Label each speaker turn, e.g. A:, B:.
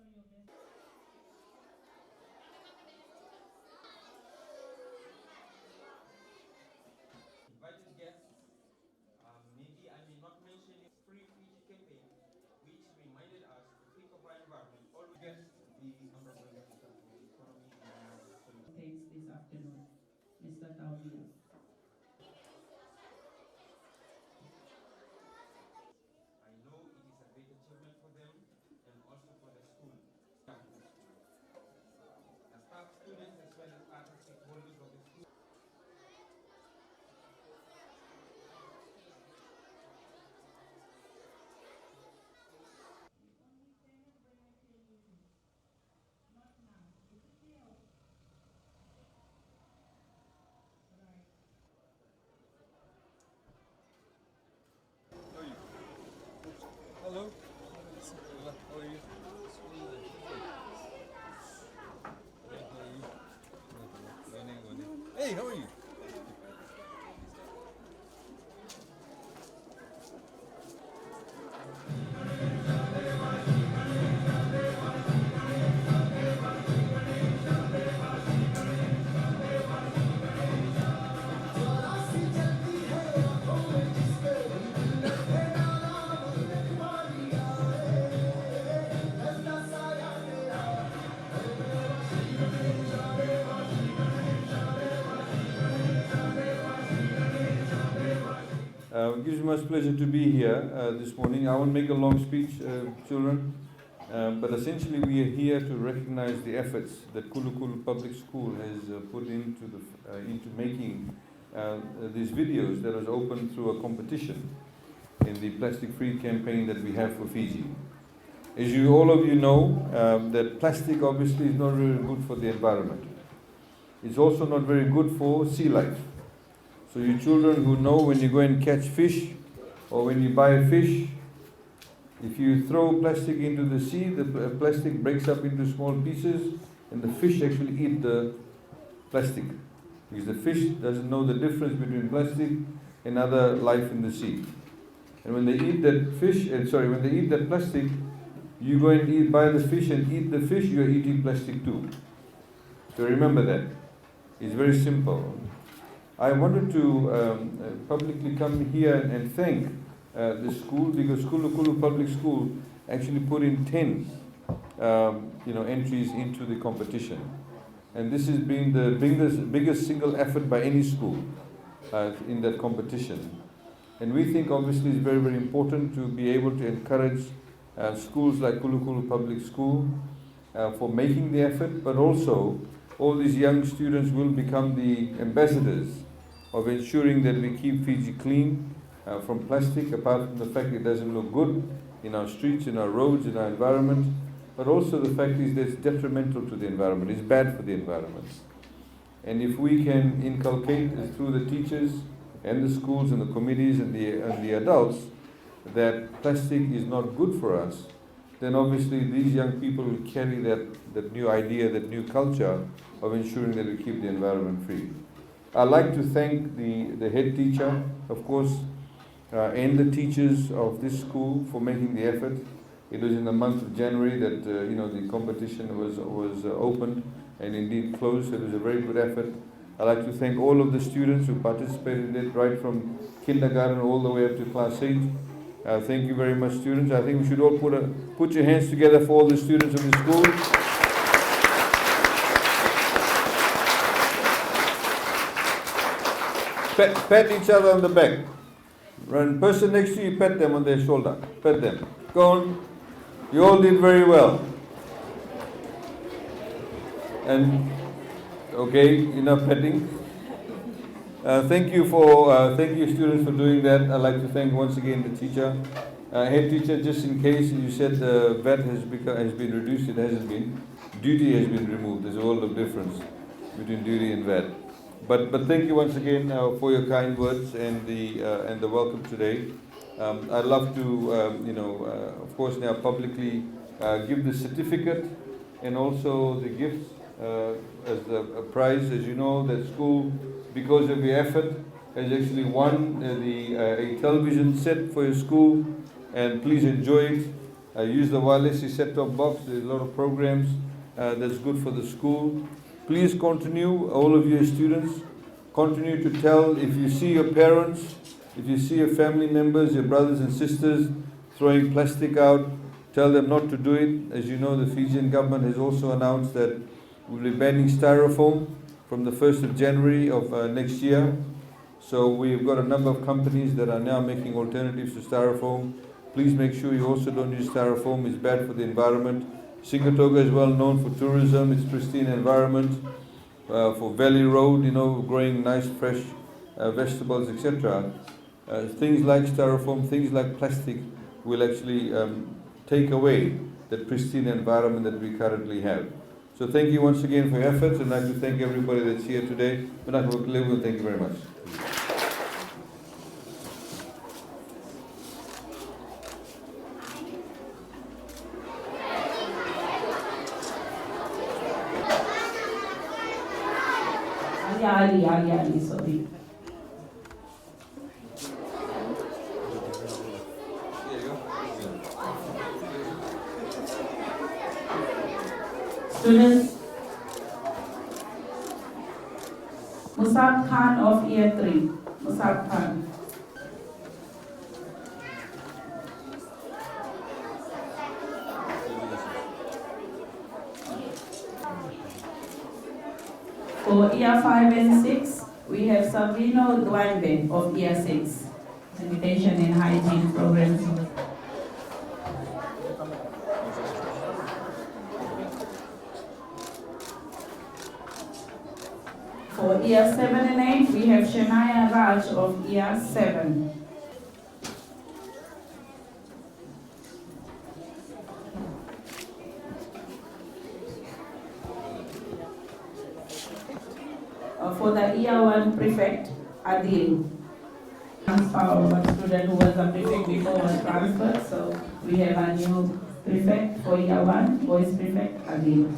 A: Invited guests, maybe I may not mention it, Free Fiji campaign, which reminded us to think of our environment. Always guest the Honorable Minister for Economy and Solutions.
B: Thanks this afternoon, Mr. Taubia.
A: I know it is a great achievement for them and also for the school. The staff, students, as well as other stakeholders of the school.
C: Hello. How are you? Hey, how are you? It gives me much pleasure to be here this morning. I won't make a long speech, children, but essentially we are here to recognize the efforts that Kulu Kulu Public School has put into making these videos that was opened through a competition in the plastic free campaign that we have for Fiji. As all of you know, that plastic obviously is not very good for the environment. It's also not very good for sea life. So you children who know, when you go and catch fish or when you buy fish, if you throw plastic into the sea, the plastic breaks up into small pieces and the fish actually eat the plastic, because the fish doesn't know the difference between plastic and other life in the sea. And when they eat that when they eat that plastic, you go and buy the fish and eat the fish, you are eating plastic too. So remember that. It's very simple. I wanted to publicly come here and thank the school, because Kulu Kulu Public School actually put in 10 entries into the competition. And this has been the biggest single effort by any school in that competition. And we think obviously it's very, very important to be able to encourage schools like Kulu Kulu Public School for making the effort, but also all these young students will become the ambassadors of ensuring that we keep Fiji clean from plastic, apart from the fact it doesn't look good in our streets, in our roads, in our environment, but also the fact is that it's detrimental to the environment, it's bad for the environment. And if we can inculcate through the teachers and the schools and the committees and the adults that plastic is not good for us, then obviously these young people will carry that new idea, that new culture of ensuring that we keep the environment free. I'd like to thank the head teacher, of course, and the teachers of this school for making the effort. It was in the month of January that the competition was opened and indeed closed. So it was a very good effort. I'd like to thank all of the students who participated in it, right from kindergarten all the way up to class 8. Thank you very much, students. I think we should all put your hands together for all the students of the school. Pat each other on the back. When person next to you, pat them on their shoulder. Pat them. Go on. You all did very well. And okay, enough patting. Thank you students for doing that. I'd like to thank once again the teacher, head teacher. Just in case you said the VAT has been reduced, it hasn't been. Duty has been removed. There's a world of difference between duty and VAT. But thank you once again for your kind words and the welcome today. I'd love to of course now publicly give the certificate and also the gifts as a prize. As you know, that school, because of your effort, has actually won a television set for your school, and please enjoy it. Use the wireless set-top box. There's a lot of programs that's good for the school. Please continue, all of your students, continue to tell, if you see your parents, if you see your family members, your brothers and sisters throwing plastic out, tell them not to do it. As you know, the Fijian government has also announced that we'll be banning styrofoam from the 1st of January of next year. So we've got a number of companies that are now making alternatives to styrofoam. Please make sure you also don't use styrofoam, it's bad for the environment. Sigatoka is well known for tourism, its pristine environment, for Valley Road, you know, growing nice fresh vegetables, etc. Things like styrofoam, things like plastic will actually take away that pristine environment that we currently have. So thank you once again for your efforts, and I'd like to thank everybody that's here today. Thank you very much.
B: Ali, sorry. Students, Musab Khan of Year 3. Musab Khan. For Year 5 and 6, we have Savino Dwayne of Year 6. Sanitation and Hygiene Programs. For Year 7 and 8, we have Shania Raj of Year 7. For the Year 1 prefect, Adil. Transfer of one student who was a prefect before was transferred, so we have a new prefect for Year 1, voice prefect, Adil.